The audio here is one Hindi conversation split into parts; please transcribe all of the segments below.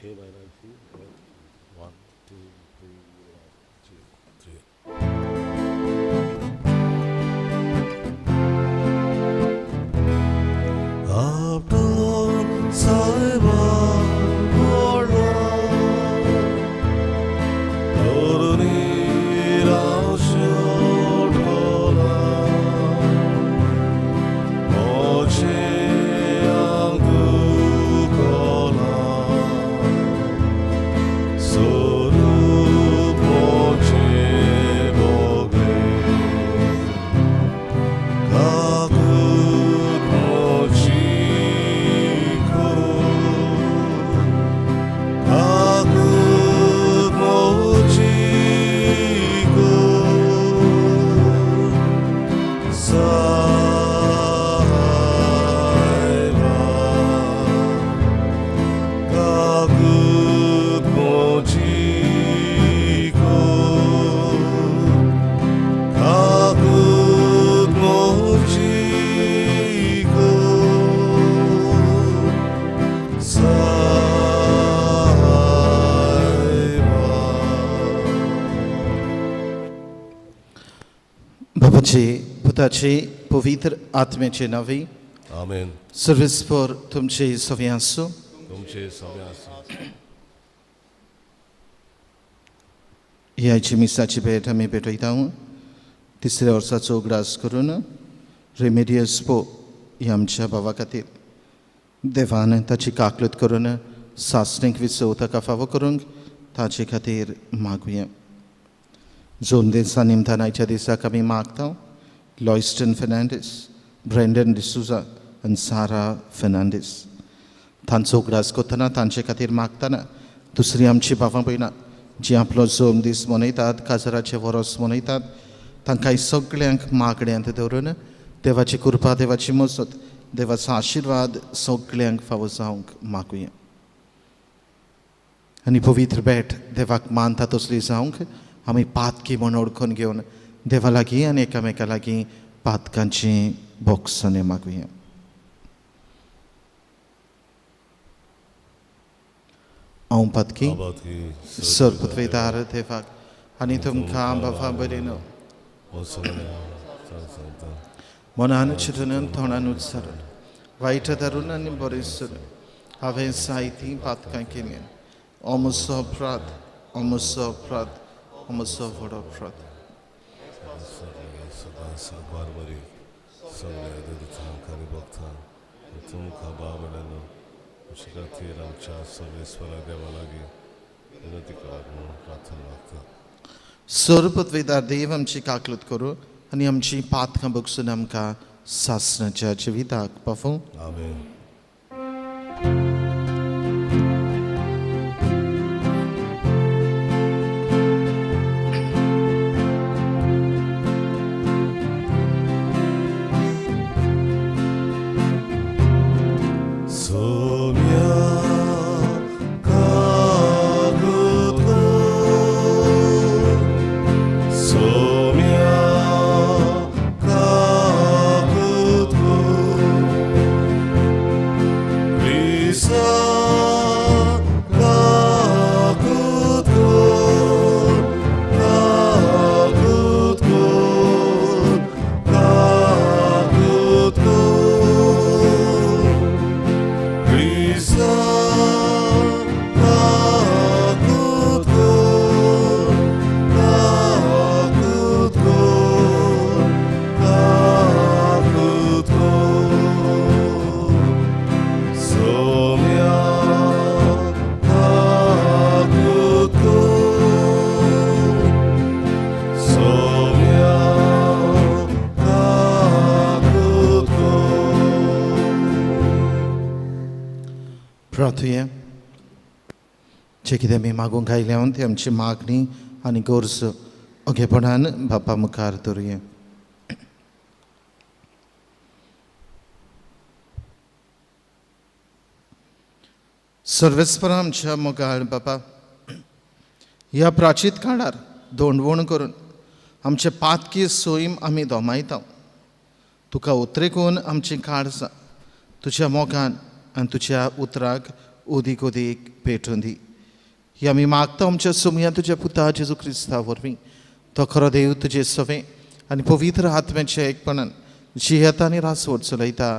A minor C. 1, 2, 3, 3. 앞던 살바 몰라 어른이라 쉬어더라 어제 안 두거나 서로 보지 보게 가끔 모지고 가끔 모지고 살바 가끔 모지고 가끔 모지고 बाबाजी पुताजी पवित्र आत्म्याचे नावे आमेन. सर्विस फॉर तुमचे सगळ्यांचो तुमचे सगळ्यांस ह्याची मिसाची भेट आमी भेटयता तिसऱ्या वर्साचो उगडास करून रेमेडियस पो ह्या आमच्या भावा खातीर देवान ताची काकलूत करून सासणेक विसव ताका फावो करूंक ताचे खातीर मागुया. 2 दिसां निमतान आयच्या दिसाक आमी मागता लॉयस्टन फेर्नांडीस, ब्रेंडन डिसूजा आनी सारा फेर्नांडीस. तांचो उगडास करतना तांचे खातीर मागतना दुसरी आमची भावां भयणां जीं आपलो जोम दीस मनयतात, काजराचें वरोस मनयतात, तांकांय सगळ्यांक मागण्यांत दवरून देवाची कृपा, देवाची मजत, देवाचो आशिर्वाद सगळ्यांक फावो जावंक मागुया. आनी पवित्र भेट देवाक मानता तसली जावंक आमी पातकी म्हूण ओळखून घेवन देवा लागीं आनी एकामेका लागीं पातकांची बोक्सांनी मागुया. हांव पातकी सर्पत्वेदार देवाक आनी तुमकां बाबा बरें मनान चिंतून तोंडान उच्चारून वायट धरून आनी बरें सुरून हांवें जायतीं पातकां केलीं. हो म्हजो अपराध, हो म्हजो अपराध, हो म्हजो व्हड अपराध. सगळ्या बरी सगळ्या देवतां खाली भक्तां तुमकां बाबड्यानो अशें खातीर आमच्या सर्वेस्वरा देवा लागीं विनंती करात म्हणून प्रार्थना मागता. सर्पत्वेदार देव आमची काकलूत करूं आनी आमची पातकां बगसून आमकां सासणाच्या जिविताक पावूं. आमेन. प्रार्थुया. जे कितें आमी मागूंक आयल्या ती आमची मागणी आनी गरज ओगेपणान बापा मुखार दवरुया. सर्वेस्परा आमच्या मोगाळ बापा, ह्या प्राचीत काळार दोंडवण करून आमचे पातकी सोयीम आमी दोमायता. तुका उतरेकून आमची काळजां तुज्या मोगान आनी तुज्या उतराक उदीक उदीक पेटून दी. ही आमी मागता आमच्या सुमया तुज्या पुता जेजू क्रिस्ता वरवीं. तो खरो देव तुजे सवे आनी पवित्र आत्म्याच्या एकपणान जियेता आनी रासवट चलयता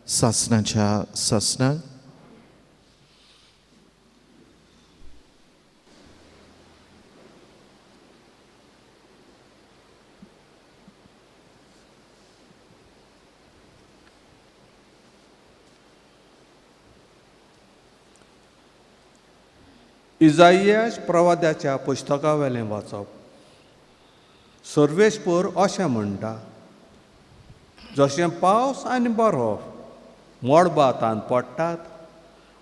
सासणाच्या सासणाक. इजाइयास प्रवाद्याच्या पुस्तका वेलें वाचप. सर्वेस्पर अशें म्हणटा, जशें पावस आनी बरफ मोडबातान पडटात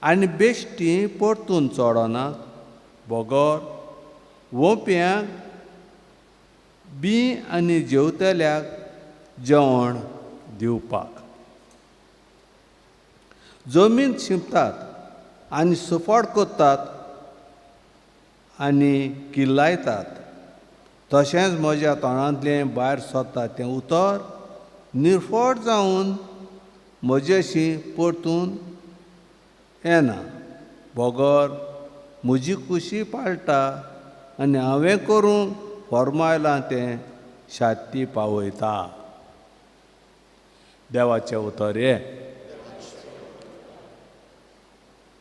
आनी बेश्टी परतून चडनात, बगर वोंप्यांक बी आनी जेवतल्याक जेवण दिवपाक. जमीन शिंपतात आनी सुफाड कोत्तात आनी किल्लायतात, तशेंच म्हज्या तोंडांतलें भायर सरता तें उतर निर्फळ जावन म्हजेशी परतून येना. बगर म्हजी खुशी पाळटा आनी हांवें करूंक फर्मायलां तें शाती पावयता. देवाचें उतर हें.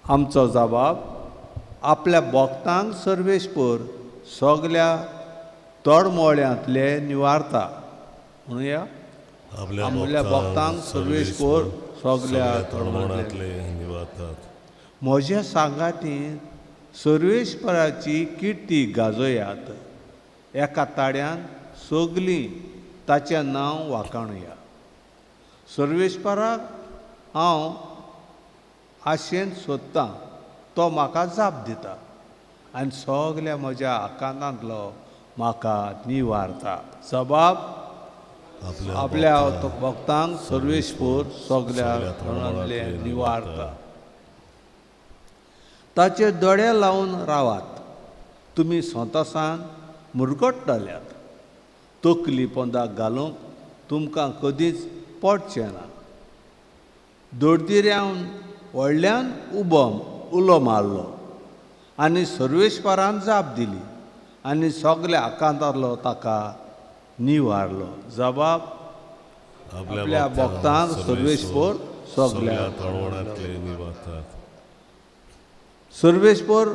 आमचो जबाब आपल्या भक्तांक सर्वेस्पर सगल्या तडमोळ्यांतले निवारता. म्हणुया, आपल्या भक्तांक सर्वेस्पर सगल्या तळमळांतले निवारतात. म्हज्या सांगाती सर्वेस्पराची किर्ती गाजोयात. एका ताड्यान सगलीं ताचें नांव वाखाणुया. सर्वेस्पराक हांव आशेन सोदतां, तो म्हाका जाप दिता आनी सगल्या म्हज्या आकांतांतलो म्हाका निवारता. जबाब आपल्या भक्तांक सर्वेस्पर सगल्या तळमळांतले निवारता. ताचे दोळे लावन रावात. तुमी स्वतासान मुरगट्टल्यात. तकली पोंदाक घालूंक तुमकां कदींच पडचें ना. दोडदिऱ्यान व्हडल्यान उलो मारलो आनी सर्वेस्परान जाप दिली आनी सगल्या आकांतांतलो ताका निवारलो. जबाब आपल्या भक्तांक सर्वेस्पर सगल्या तळमळांतले निवारतात. सर्वेस्पर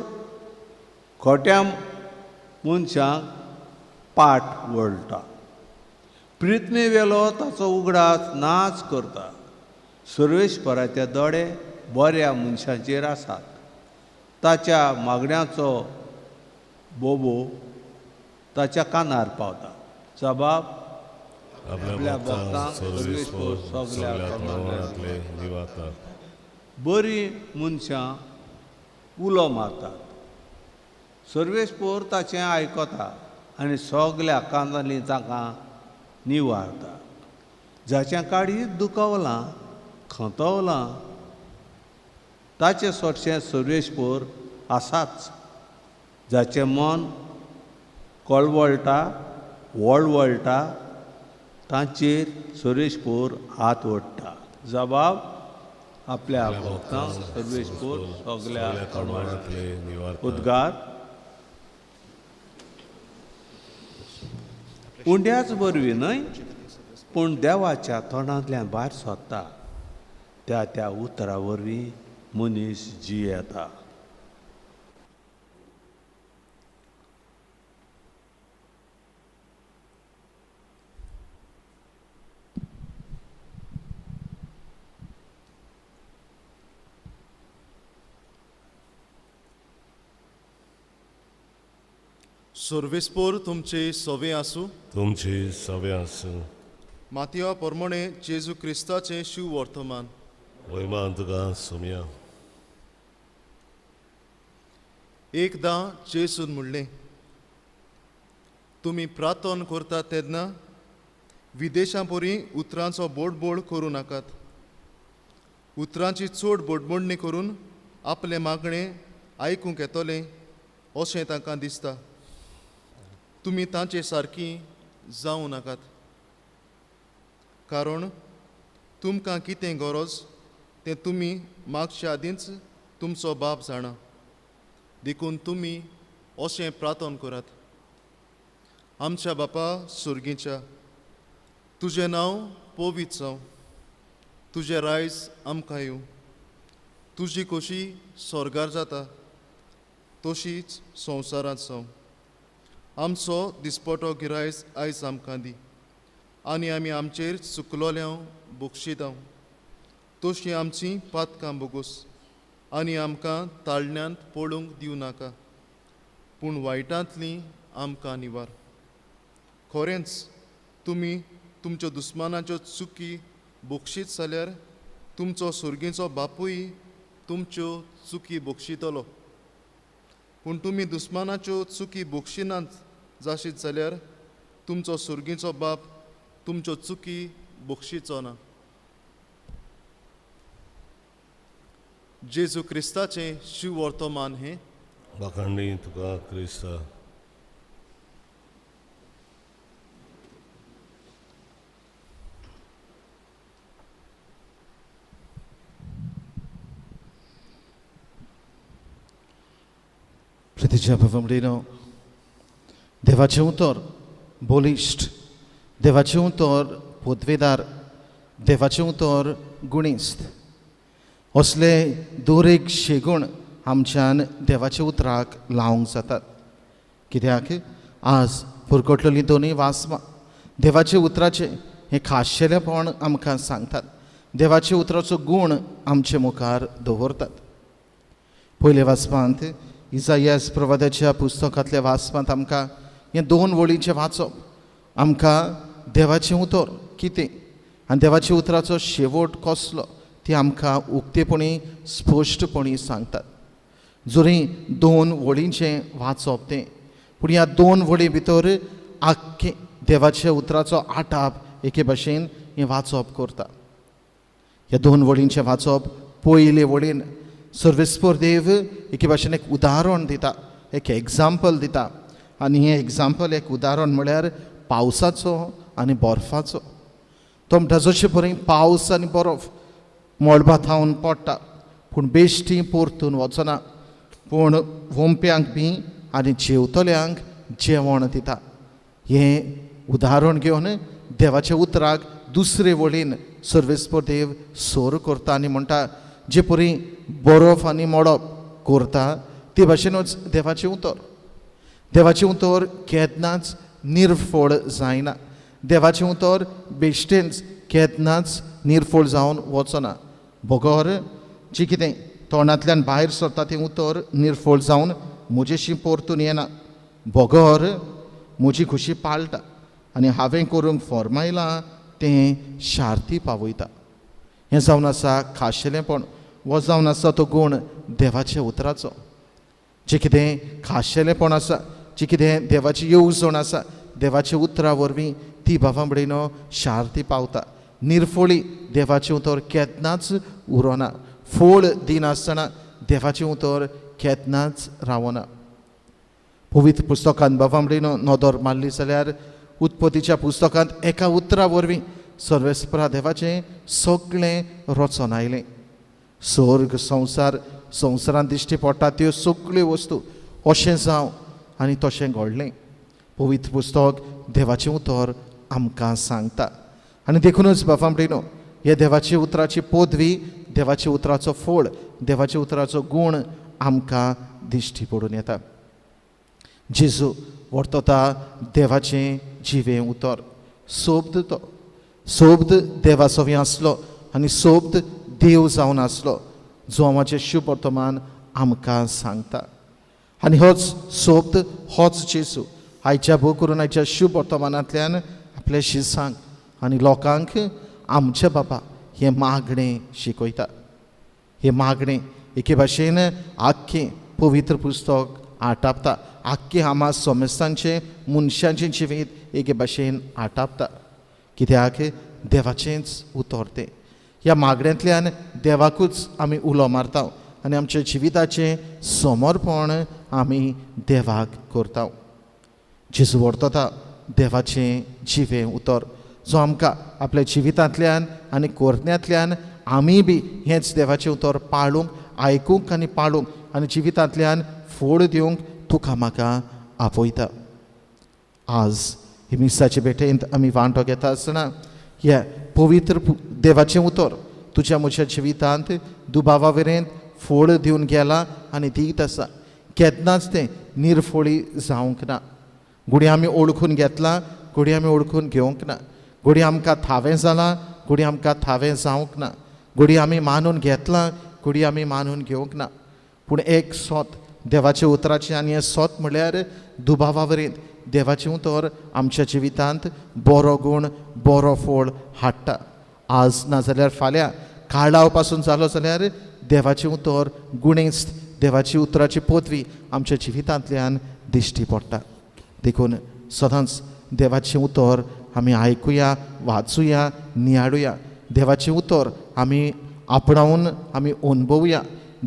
खोट्या मनशांक पाट वळटा. प्रित्ने वेलो ताचो उगडास नाच करता. सर्वेस्पराचे दोळे बऱ्या मनशांचेर आसात. ताच्या मागण्यांचो बोबो ताच्या कानार पावता. जबाब आपल्या भक्तांक सर्वेस्पर सगल्या तळमळांतले निवारतात. बरीं मनशां उलो मारतात. सर्वेस्पर ताचें आयकता आनी सगल्या आकांतांनी ताका निवारता. जाच्या काळीत दुखवलां खतवलां ताचे सोडशें सर्वेस्पर आसाच. जाचें मन कळवळटा वळवळटा तांचेर सर्वेस्पर हात ओडटा. जबाब आपल्या भक्तांक सर्वेस्पर सगल्या तळमळांतले निवारतात. उद्गार. उंड्याच बरवीं न्हय, पूण देवाच्या तोंडांतल्यान भायर सरता त्या उतरा वरवीं मनीस जियेता. सर्वेस्पर तुमचे सवे आसूं. तुमची सवे आसूं. मातया पोरमोणे जेजू क्रिस्ताचें शिव वर्तमान. वैमान तुका सुमया. एकदां जेजून म्हणलें, तुमी प्रार्थना करतात तेन्ना विदेशां पोरी उतरांचो बोडबोड करूं नाकात. उतरांची चड बोडबोडणी करून आपले मागणें आयकूंक येतलें अशें तांकां दिसता. तुमी तांचे सारकीं जावं नाकात. कारण तुमकां कितें गरज तें तुमी मागचे आदींच तुमचो बाप जाणा देखून तुमी अशें प्रार्थना करात. आमच्या बापा सुर्गीच्या, तुजें नांव पवित्र जावं, तुजें रायज आमकां येवं, तुजी खोशी स्वर्गार जाता तशीच संवसारांत जावं. आमचो दिसपटो गिरायज आयज आमकां दी आनी आमी आमचेर चुकलोल्यांक बक्षितांव तशीं आमचीं पातकां बोगूस आनी आमकां ताळण्यांत पडूंक दिवं नाका, पूण वायटांतलीं आमकां निवार. खरेंच तुमी तुमच्यो दुस्मानाच्यो चुकी बक्षीत जाल्यार तुमचो सुर्गीचो बापूय तुमच्यो चुकी बक्षितलो. पूण तुमी दुस्मानाच्यो चुकी बक्षिनात जाशीत जाल्यार तुमचो सुर्गीचो बाप तुमच्यो चुकी बक्षिचो ना. जेजू क्रिस्ताचें शिव वर्तमान हें वाखाणली तुका क्रिस्ता. Preticia Pawamlino, देवाचें उतर बोलिश्ट, देवाचें उतर पोदवेदार, देवाचें उतर गुणिस्त. असले दोरेक शेगूण आमच्यान देवाच्या उतराक लावंक जातात. कित्याक आज पुरकटलेलीं दोनूय वासमां देवाच्या उतराचें हें खाशेलेपण आमकां सांगतात. देवाच्या उतराचो गूण आमचे मुखार दवरतात. पयले वाचपांत इसायास प्रवाद्याच्या पुस्तकांतल्या वाचपांत आमकां हे 2 वळींचें वाचप आमकां देवाचें उतर कितें आनी देवाच्या उतराचो शेवट कसलो ती आमकां उक्तेपणी स्पश्टपणी सांगतात. जरी 2 वळींचें वाचप तें, पूण ह्या 2 वळी भितर आख्खें देवाच्या उतराचो आटाप एके भाशेन हें वाचप करता. ह्या 2 वळींचें वाचप पयले वळीन सर्वेस्पर देव एके भाशेन एक उदाहरण दिता, एक एग्जाम्पल दिता. आनी हें एग्जाम्पल एक उदाहरण म्हळ्यार पावसाचो आनी बर्फाचो. तो म्हणटा जशें पळय पावस आनी बर्फ मळबाथावन पडटा पूण बेश्टी परतून वचना, पूण वोंप्यांक बी आनी जेवतल्यांक जेवण दिता. हें उदाहरण घेवन देवाच्या उतराक दुसरे वळीन सर्वेस्पर देव सोर करता आनी म्हणटा जे परी बर्फ आनी मळब करता ते भाशेनूच देवाचें उतर. देवाचें उतर केन्नाच निर्फळ जायना. देवाचें उतर बेश्टेंच केन्नाच निर्फळ जावन वचना. बोगोर जी कितें तोंडांतल्यान भायर सरता तें उतर निर्फळ जावन म्हजेशी परतून येना. बोगोर म्हजी खुशी पाळटा आनी हांवें करूंक फरमायलां तें शार्ती पावयता. हें जावन आसा खाशेलेपण, हो जावन आसा तो गूण देवाच्या उतराचो. जें कितें खाशेलेपण आसा, जी कितें देवाची येवजण आसा, देवाच्या उतरा वरवीं ती भावां भयणीनो शार्ती पावता. निर्फळी देवाचें उतर केन्नाच उरोना. फोळ दिनासतना देवाचें उतर केन्नाच रावना. पवित्र पुस्तकांत भावां भयणीनो नदर मारली जाल्यार उत्पत्तीच्या पुस्तकांत एका उतरा वरवीं सर्वेस्परा देवाचें सगळें रचून आयलें. स्वर्ग संवसार, संवसारांत दिश्टी पडटा त्यो सगळ्यो वस्तू अशें जावं आनी तशें घडलें. पवित्र पुस्तक देवाचें उतर आमकां सांगता. आनी देखूनच बापां भयणीनो हे देवाच्या उतराची पदवी, देवाच्या उतराचो फळ, देवाच्या उतराचो गूण आमकां दिश्टी पडून येता. जेजू वर्तता देवाचें जिवें उतर. सोबत तो सोबत देवाचो आसलो आनी सोबत देव जावन आसलो जो आमचें शुभ वर्तमान आमकां सांगता. आनी होच सोबत होच जेजू आयच्या भोव करून आयच्या शुभ वर्तमानांतल्यान आपल्या शिसांक आनी लोकांक आमचे बाबा हें मागणें शिकयता. हें मागणें एके भाशेन आख्खें पवित्र पुस्तक आटापता. आख्खें आमा सोमेस्तांचें मनशांचें जिवीत एके भाशेन आटापता. कित्याक देवाचेंच उतर तें. ह्या मागण्यांतल्यान देवाकूच आमी उलो मारता आनी आमच्या जिविताचें समर्पण आमी देवाक करता. जेजू वर्तता देवाचें जिवें उतर जो आमकां आपल्या जिवितांतल्यान आनी कोरन्यांतल्यान आमी बी हेंच देवाचें उतर पाळूंक आयकूंक आनी पाळूंक आनी जिवितांतल्यान फोड दिवंक तुका म्हाका आपयता. आज ही मिसाचे भेटेंत आमी वांटो घेता आसतना हे पवित्र देवाचें उतर तुज्या म्हज्या जिवितांत दुबावा वेरेंत फोड दिवन गेला आनी दीत आसा. केन्नाच तें निर्फोळी जावंक ना. घुडी आमी ओळखून घेतला, घुडी आमी ओळखून घेवंक ना. घुडी आमकां थावें जालां, घुडी आमकां थावें जावंक ना. घुडी आमी मानून घेतलां, घुडी आमी मानून घेवंक ना. पूण एक सोत देवाच्या उतराचें आनी हें सोत म्हळ्यार दुबावा वरेंत देवाचें उतर आमच्या जिवितांत बरो गूण बरो फळ हाडटा. आज नाजाल्यार फाल्यां काळाव पासून जालो जाल्यार देवाचें उतर गुणेस्त देवाची उतराची पदवी आमच्या जिवितांतल्यान दिश्टी पडटा. देखून सदांच देवाचें उतर आमी आयकुया, वाचुया, नियाळुया. देवाचें उतर आमी आपणावून आमी अनुभवुया.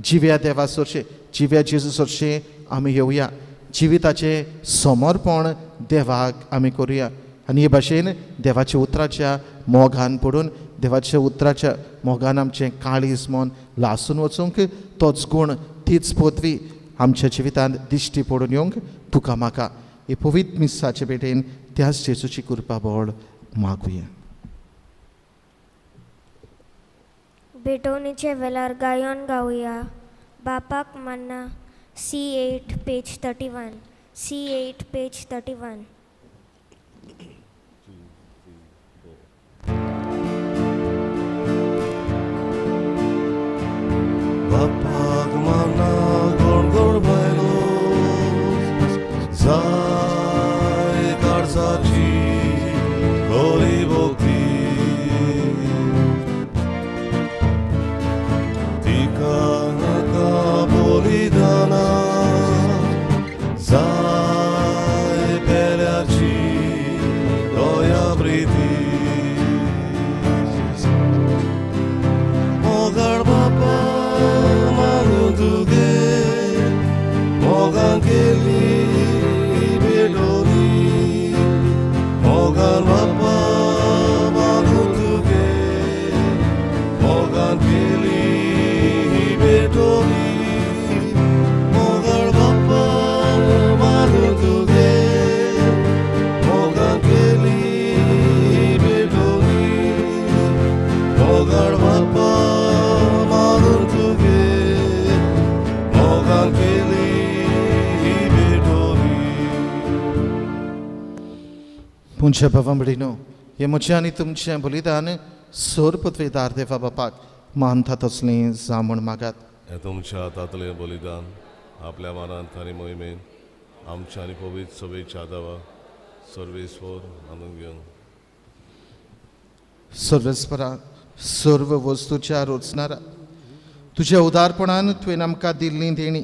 जिव्या देवासरशें जिव्या जेजूसरशें आमी येवया. जिविताचें समर्पण देवाक आमी करुया आनी हे भाशेन देवाच्या उतराच्या मोगान पडून देवाच्या उतराच्या मोगान आमचें काळीज मन लासून वचूंक तोच गूण तीच पदवी आमच्या जिवितांत दिश्टी पडून येवंक तुका म्हाका हे पवित्र मिसाचे भेटेन त्याच जेजूची कृपा बोळ मागुया. भेटवणीचे वेळार गायन गावया. बापाक मान्ना C8 पेज 31. C8 page 31. बापाक माना गोड गोड बायलो जाय काळजाची होली भोवती तिका नाका बलिदाना जाय पेल्याची दोया प्रिती मोगाळ बापा Mogan keli bedoni, Mogan bapa manutuge, Mogan keli bedoni, Mogan bapa manutuge, Mogan keli bedoni, Mogan bapa manutuge, Mogan keli पुंच्या भावांबडीनो हे म्हजें आनी तुमचें बलिदान सोर पदवेदार देवा बापाक मानता तसलें जावूं मागात. हे तुमच्या हातांतलें बलिदान आपल्या मानांत आनी मोहिमेन आमच्या आनी पवित्र सभेच्या आदावा सर्वेस्वर मानून घेवन सर्वेस्परा सर्व वस्तूच्या रोचणारा तुज्या उदारपणान तुवें आमकां दिल्लीं देणी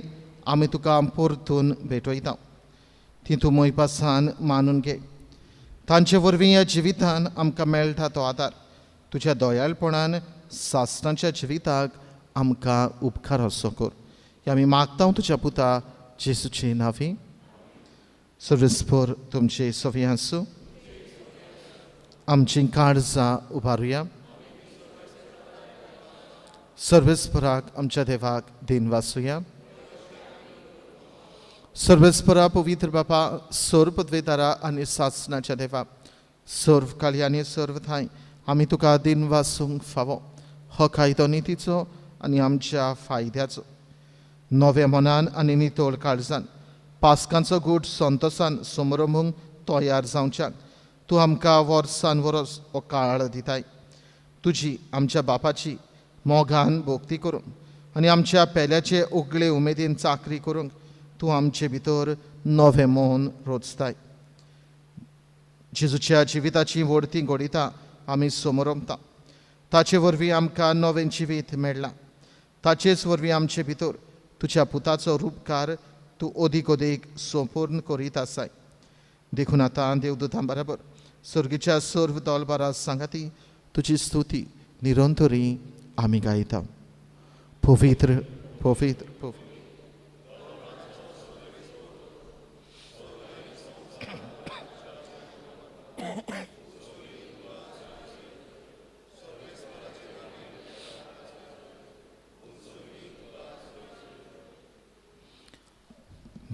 आमी तुका परतून भेटयता. ती तूं मोयपासान मानून घे. तांचे वरवीं ह्या जिवितान आमकां मेळटा तो आदार तुज्या दोयाळपणान सासणाच्या जिविताक आमकां उपकार असो कर. हे आमी मागता तुज्या पुता जेजूचे नांवी. सर्वेस्पर तुमचे सवी आसूं. आमचीं काळजां उबारुया. सर्वेस्पराक आमच्या देवाक दिन वासुया. सर्वेस्परा पवित्र बापा सर्व पदवेदारा आनी सासणाच्या देवा सर्व काळी आनी सर्व थाय आमी तुका दिन वासूंक फावो. हो कायदो नितीचो आनी आमच्या फायद्याचो. नवे मनान आनी नितोळ काळजान पास्कांचो गूट संतोसान समारंभूंक तयार जावच्याक तूं आमकां वर्सान वरस हो काळ दिताय. तुजी आमच्या बापाची मोगान भोक्ती करूंक आनी आमच्या पेल्याचे उगळे उमेदीन चाकरी करूंक तूं आमचे भितर नवें मोन रोचताय. जेजूच्या जिविताची व्हडती घोडिता आमी समोरमता. ताचे वरवीं आमकां नवें जिवीत मेळ्ळां. ताचेच वरवीं आमचे भितर तुज्या पुताचो रूपकार तूं ओदीक ओदीक संपूर्ण करीत आसाय. देखून आतां देवदूतां बरोबर सर्गीच्या सर्व दोलबारा सांगाती तुजी स्तुती निरंतरी आमी गायता. पवित्र पवित्र पवित्र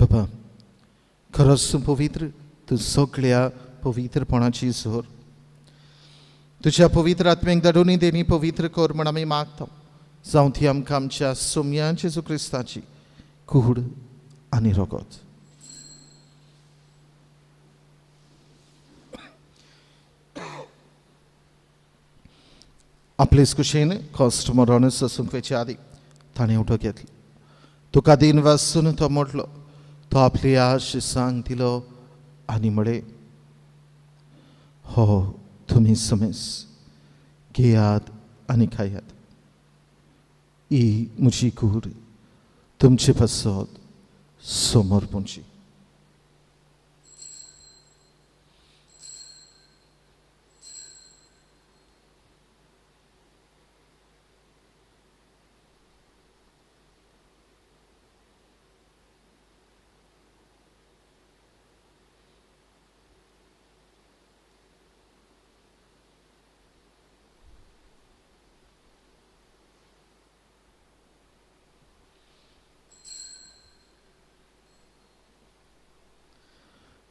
बाबा खरोच तूं पवित्र, तूं सगळ्या पवित्रपणाची जोर. तुज्या पवित्र आत्म्याक धाडून तेणी पवित्र कर म्हण आमी मागता. जावं ती आमकां आमच्या सोमया जेजू क्रिस्ताची कूड आनी रगत. आपलेच कुशेन कॉस्ट मरण ससूंक वेचे आदी ताणें उठो घेतलो. तुका दिन वाचून तो म्हटलो, तो आपल्या शिसांक दिलो आनी म्हळे, हो तुमी समेस घेयात आनी खायात. ही म्हजी कूड तुमचे पासत समर्पणची.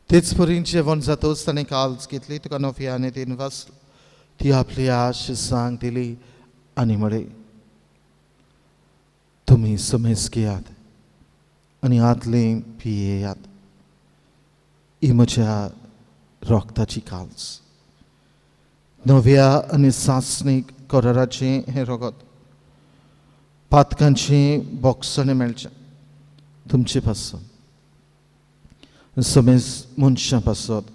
तेच परीन जेवण जातोच ताणें काल्स घेतली, तुका नव्याने तीन वाचलो. ती आपल्या शिसांक दिली आनी म्हळे, तुमी समेस घेयात आनी आदलें पियेयात. ही म्हज्या रोगताची काल्स. नव्या आनी सासणीक कराराचें हें रगत पातकांचें बोगसणें मेळचें तुमचे पासून समेस मनशां पासत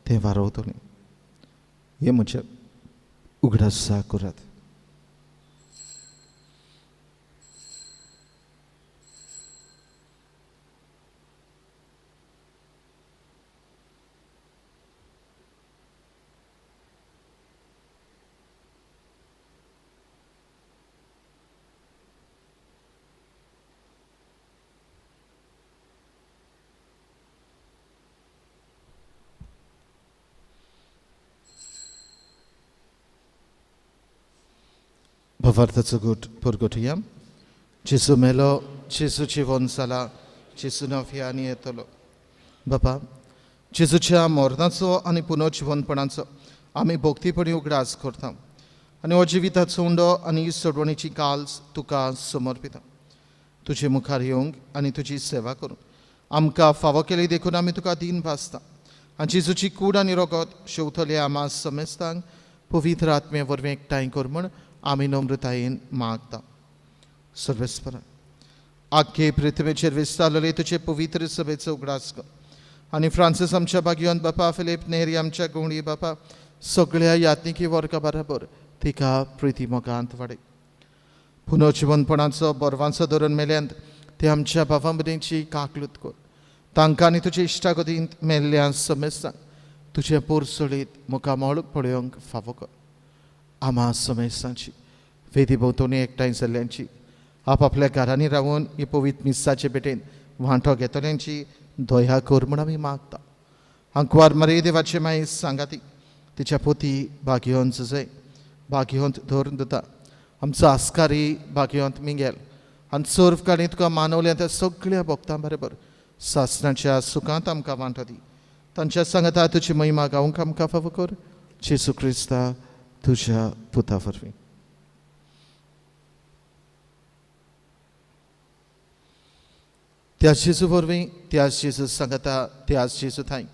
तें वारवतलें. हें म्हज्या उगडासा करात. Bawartaco gut purgotiam. Jesu melo, Jesu ciwon sala, Jesu nowiani etolo. Bapa, Jesuच्या मरणाचो आनी पुनर्जीवनपणाचो आमी भोक्तीपणी उगडास करता आनी हो जिविताचो उंडो आनी सोडवणेची काल्स तुका समर्पिता. तुजे मुखार येवंक आनी तुजी सेवा करूंक आमकां फावो केली देखून आमी तुका दिन भासता. आनी जेजूची कूड आनी रगत शेवतले आमा समेस्तांक पवित्र आत्मे वरवीं एकठांय कर म्हण आमी नम्रतायेन मागता. सर्वेस्परा आख्खे पृथ्वीचेर विस्तारलेले तुजे पवित्र सभेचो उगडास कर आनी फ्रांसीस आमच्या भाग्यवंत बापा, फिलीप नेरी आमच्या गोंडी बापा, सगळ्या यात्निकी वर्गा बरोबर तिका प्रिती मोगांत वाडय. पुनर्जीवनपणाचो बरवांचो धोरण मेल्यांत ते आमच्या भावांमदेंची काकलूत कर. तांकां आनी तुज्या इश्टागतींत मेल्ल्या समेस्तांक तुजे पोरसोळीत मुखामोळ पळोवंक फावो कर. आमा समेस्तांची वेदी भोंवतणी एकठांय जाल्ल्यांची आपआपल्या घरांनी रावून ही पवित्र मिसाचे भेटेन वांटो घेतल्यांची दया कर म्हूण आमी मागता. अंकवार मरे देवाचे माई सांगाती तिच्या पोती भाग्यवंत जय भाग्यवंत धोरण दिता. आमचो आस्कारी भाग्यवंत मिंगेल आनी सर्व काळी तुका मानवल्या त्या सगळ्या भक्तां बरोबर सासणाच्या सुखांत आमकां वांटो दी. तांच्या सांगाता तुजी महिमा गावंक आमकां फावो कर. जेजू क्रिस्ता तुज्या पुता वरवीं. त्याच जेजू वरवीं, त्याच जेजू सांगाता, त्याच जेजू थंय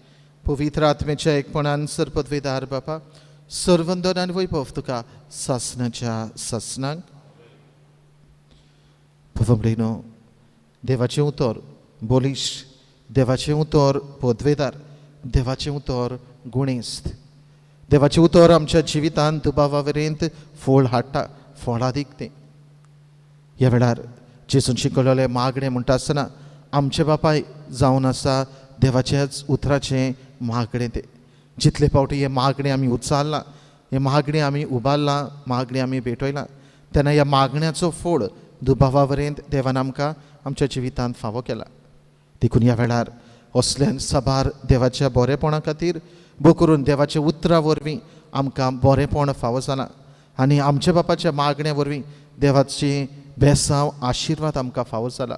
पवित्र आत्म्याच्या एकपणान सरपदवेदार बापा, सर्वंदन आनी वैभव तुका सासणाच्या सासणांक. पवमडेनो देवाचें उतर बोलिश, देवाचें उतर पदवेदार, देवाचें उतर गुणेस्त, देवाचें उतर आमच्या जिवितांत दुबावा वरेंत फळ हाडटा, फळां दिकतें. ह्या वेळार जेजून शिकयलेलें मागणें म्हणटा आसतना आमचे बापाय जावन आसा देवाच्याच उतराचें मागणें तें. जितले फावटी हे मागणें आमी उचाल्लां, हे मागणें आमी उबारलां, मागणें आमी भेटयलां, तेन्ना ह्या मागण्याचो फळ दुबावा वरेंत देवान आमकां आमच्या जिवितांत फावो केला. देखून ह्या वेळार असल्यान साबार देवाच्या बरेपणा खातीर भोव करून देवाच्या उतरा वरवीं आमकां बरेपण फावो जालां आनी आमच्या बापाच्या मागण्या वरवीं देवाची बेसांव आशिर्वाद आमकां फावो जाला.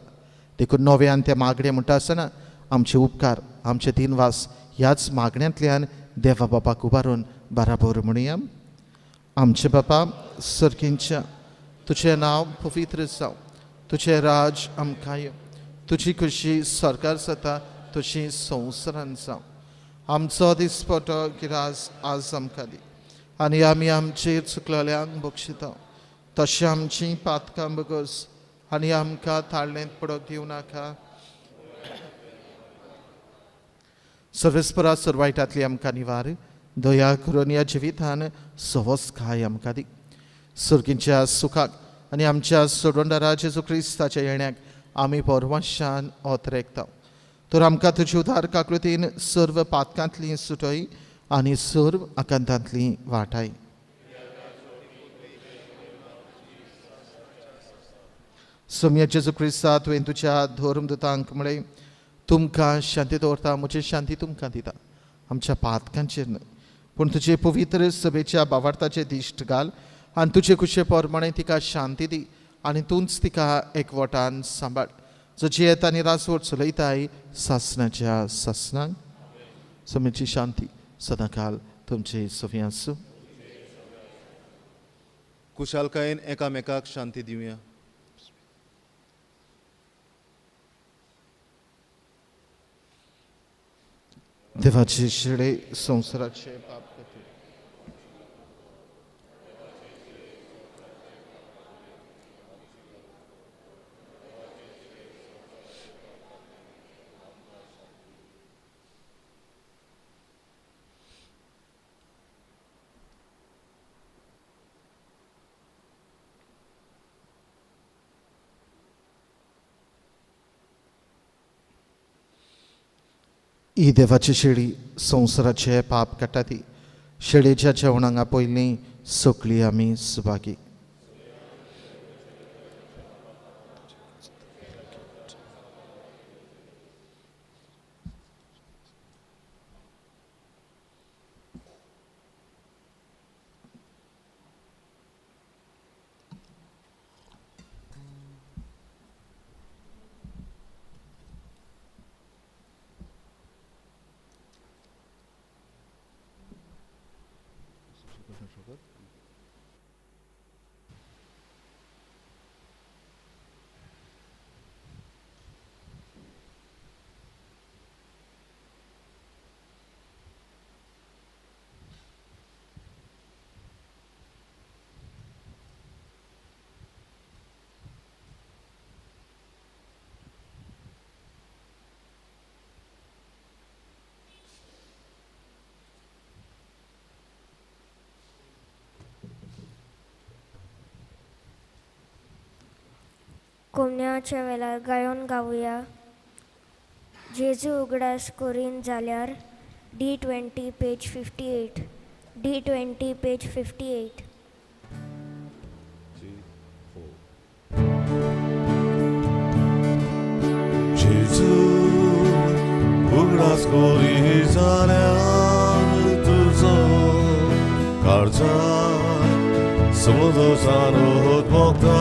देखून नव्यान ते मागणे म्हणटा आसतना आमचे उपकार आमचे दिनवास ह्याच मागण्यांतल्यान देवा बापाक उबारून बराबर म्हणुया. आमचे बापा सर्गींच्या तुझें नांव पवित्र जावं, तुझें राज आमकां येवं, तुजी खुशी सरकार जाता तुजी संवसारान जावं. आमचो दिसपटो गिरास आज आमकां दी आनी आमी आमचेर चुकलेल्यांक बक्षिता तशें आमचीं पातकां बगोस आनी आमकां ताळणेंत पडोवंक दिवं नाका. सर्वेस्परा सर्वायटांतली आमकां निवार दया करून ह्या जिवितान सवस काय आमकां दी. सर्गींच्या सुखाक आनी आमच्या सोडवणदारा जेजू क्रिस्ताच्या येण्याक आमी परवाशान ओतरेकता. तर आमकां तुजी उदार काकृतीन सर्व पातकांतली सुटय आनी सर्व आकांतांतली वाटाय. सौम्य जेजू क्रिस्ता तुवें तुज्या धर्मदुतांक म्हळें तुमकां शांती दवरता म्हजी शांती तुमकां दिता. आमच्या पातकांचेर न्हय पूण तुजे पवित्र सभेच्या भावार्थाचेर दिश्ट घाल आनी तुजे कुशे प्रमाणे तिका शांती दी आनी तूंच तिका एकवटान सांबाळ. जो जियेता आनी रासवट चलयताय सासणाच्या सासणांक. समेची शांती सदांकाल तुमचे सभे आसूं. कुशालकायेन एकामेकाक शांती दिवया. देवाचे शिडे संवसाराचे पाप खातीर ही देवाची शेळी संवसाराचे पाप काडटा ती शेळेच्या जेवणांक पयलीं सगळीं आमी सुभागी. कोमण्याच्या वेळार गायोन गावया. जेजू उगडास करीन जाल्यार D20 पेज 58. D20 page 58. जेजू उगडास करी जाल्यार तुजो काळजाक समुद्र सारोत भोगता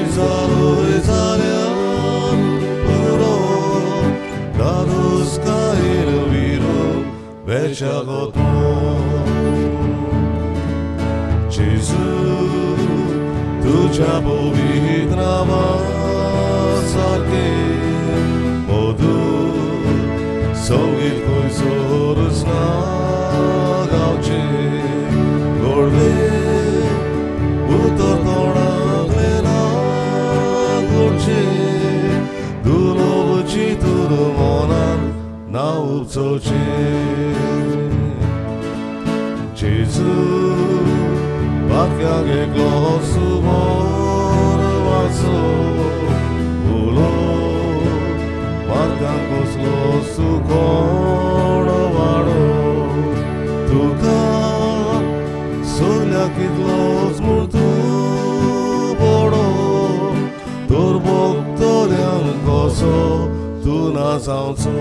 जालोय जाल्यार पुरो दादोस कायल विरो बेचागोतो. जेजू तुझ्या पवित्र नांवा सारके मधुर संगीत खंयसरच ना गावचे गोडवे उतर कोणाकले ना दुलोबची तुर मोनान नाव उपचोवचे. जेजू बाक्याक एकलो सुबोर वाचो उलो मार्गाक कसलो सुकोण वाडो तुका सोगल्या कितलोच म्हूण तूं बडो तोर भोगतल्यांक कसो तूं ना जावचो.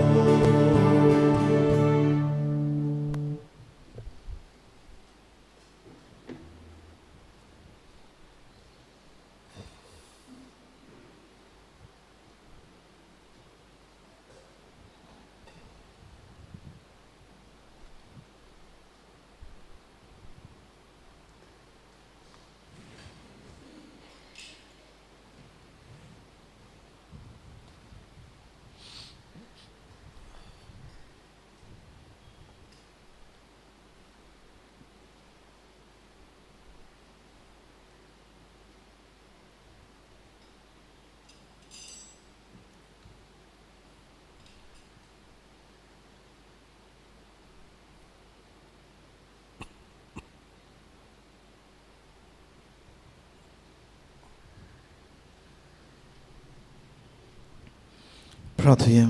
प्रार्थूया.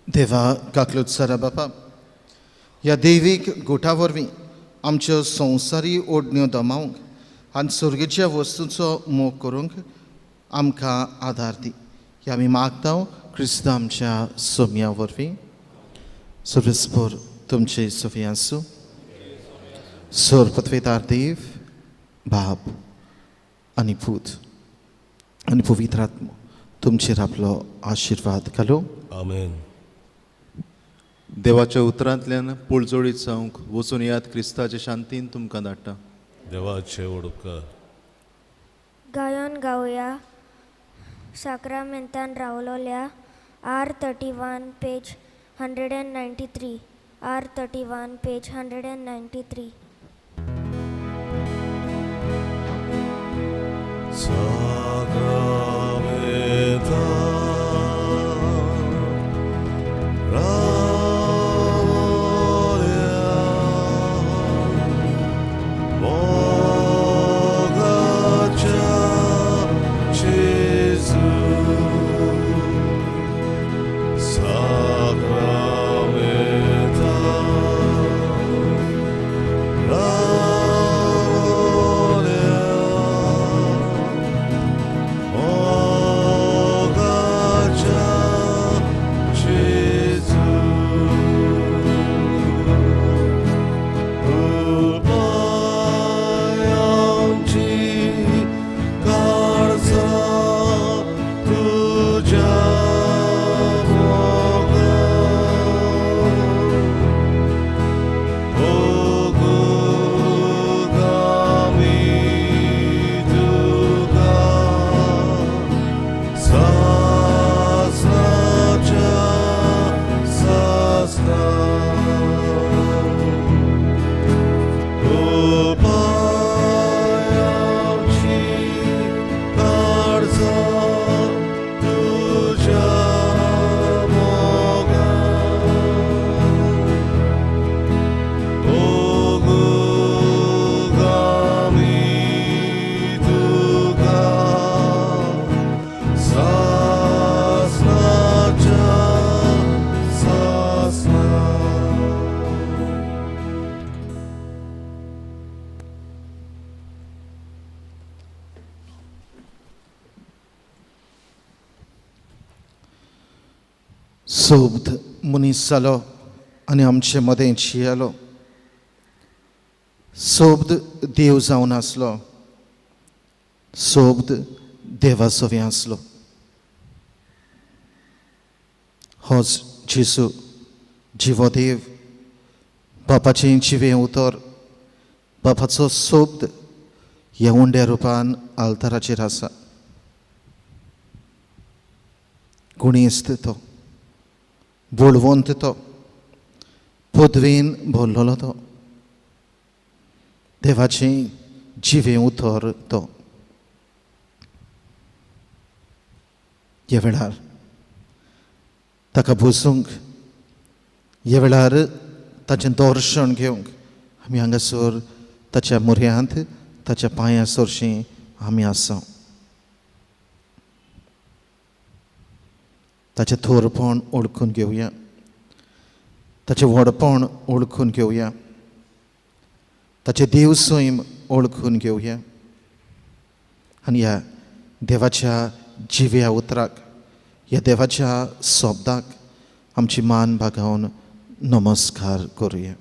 देवा काकलूत सारा बापा, ह्या दैवीक गोठा वरवीं आमच्यो संवसारी ओडण्यो दमावंक आनी सुर्गेच्या वस्तूंचो मोग करूंक आमकां आदार दी. हे आमी मागता क्रिस्त आमच्या सोम्या वरवीं. सर्वेस्पोर तुमचे सोफी आसूं. सोर पत्वेदार देव, बाप आनी पूत आनी पवित्र आत्मा तुमचेर आपलो आशिर्वाद घालो. आमेन. देवाच्या उतरांतल्यान पळजोडीत जावंक वचून यात क्रिस्ताचे शांतीन तुमकां धाडटा. देवाचे ओडपकार. गायन गावया साक्रामेंतान रावलोल्या R31 पेज 193. R31 page 193. सोबत मनीस जालो आनी आमचे मदें जियेलो. सोबत देव जावन आसलो. सोबत देवा सोवी आसलो. होच जेसू जिवो देव, बापाचें जिवें उतर, बापाचो सोबत ह्या उंड्या रुपान आल्ताराचेर आसा. गुणेस्त तो, बोळवंत तो, पदवेन भरलेलो तो, देवाचें जिवें उतर तो. ह्या वेळार ताका बसूंक, ह्या वेळार ताचें दर्शन घेवंक आमी हांगासर ताच्या म्हऱ्यांत, ताच्या पांयां सरशीं आमी आसा. ताचें थोरपण ओळखून घेवया, ताचें व्हडपण ओळखून घेवया, ताचें देव सैम ओळखून घेवया आनी ह्या देवाच्या जिव्या उतराक, ह्या देवाच्या शब्दाक आमची मान भागावन नमस्कार करुया.